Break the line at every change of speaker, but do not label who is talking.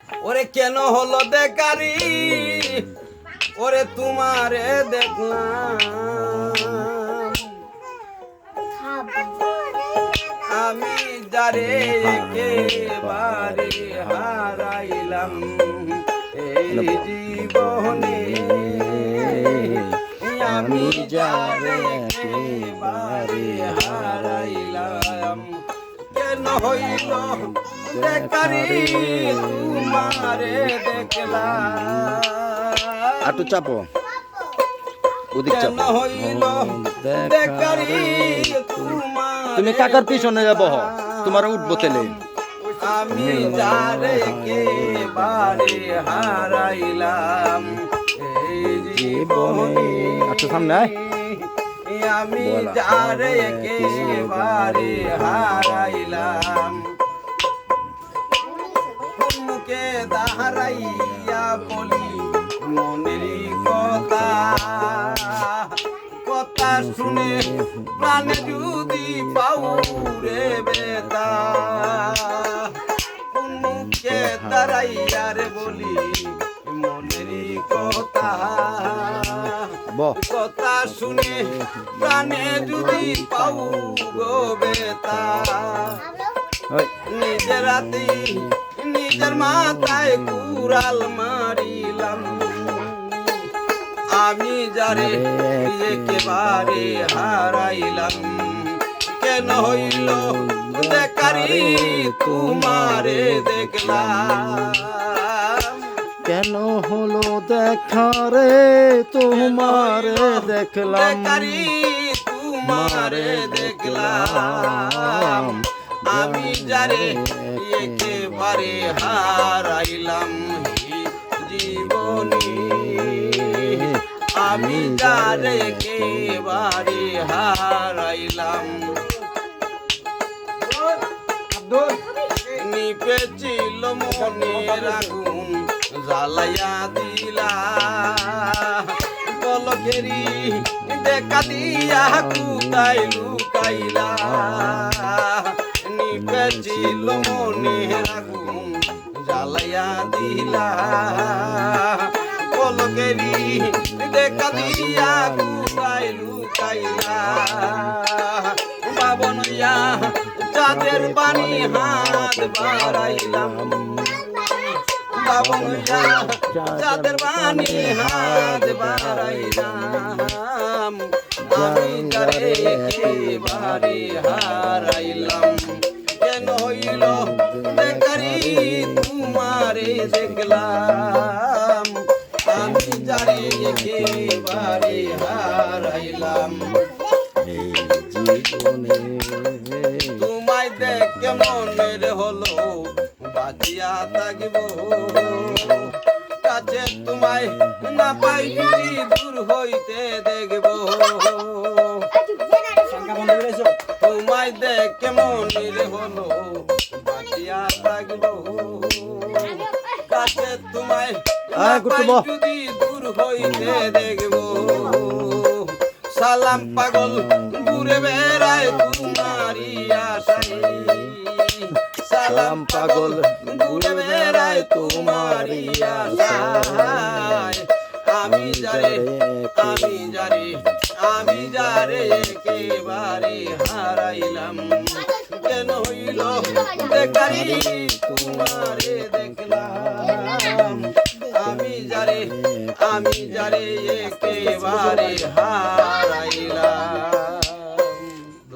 ওরে কেন হলো বেকারি ওরে তোমারে দেখলাম আমি যারে একেবারে হারাইলাম এই জীবনে আমি যারে একেবারে হারাইলাম কেন হইল বেকারি তোমারে দেখলাম
আটু চাপো ওদিক
কেন
চাপো
হইল বেকারি
তুমি কাকার পিছনে যাবো তোমার উঠবো তেলে
আমি যারে একেবারে হারাইলাম এই জীবনে
আচ্ছা সামনে আয়
আমি যারে একেবারে হারাইলাম মুখে দাঁড়াইয়া বলি মনেরই কথা কথা শুনে প্রাণে যদি পাউ রে বেতা মুখে দাঁড়াইয়া রে বলি মনেরই কথা কথা শুনে প্রাণে যদি পাউ গো বেতা নিজের রাতে নিজের মাথায় কুড়াল মারিলাম আমি যারে একেবারে হারাইলাম কেন হইল বেকারি তোমারে দেখলাম
কেন হলো দেখা রে তোমারে দেখলাম
বেকারি তোমারে দেখলাম আমি যারে একেবারে হারাইলাম জীবনে আমি যারে একেবারে হারাইলাম নিপেছিল মনের আগুন জ্বালাইয়া দিলা পলকেরি দেখা দিয়া কোথায় লুকাইলা নিপেছিল মনের আগুন জ্বালাইয়া দিলা পলকেরি দেখা দিয়া কোথায় লুকাইলা বাবনইয়া চাঁদের পানি হাত বাড়াইলাম বাবনইয়া চাঁদের পানি হাত বাড়াইলাম আমি যারে একেবারে হারাইলাম কেন হইল বেকারি তোমারে দেখলাম আমি যারে একেবারে হারাইলাম তোমায় দেখে মনের হলো বাঁচিয়া থাকব কাছে তোমায় না পাই যদি দূর হইতে দেখব তোমায় দেখে মনের হলো বাঁচিয়া থাকব কাছে তোমায় না পাই যদি দূর হইতে দেখব সালাম পাগল ঘুরে বেড়ায় তোমারি আশায় সালাম পাগল ঘুরে বেড়ায় তোমারি আশায় আমি যারে একেবারে হারাইলাম কেন হইল বেকারি তোমারে দেখলাম আমি যারে একেবারে হারাইলাম।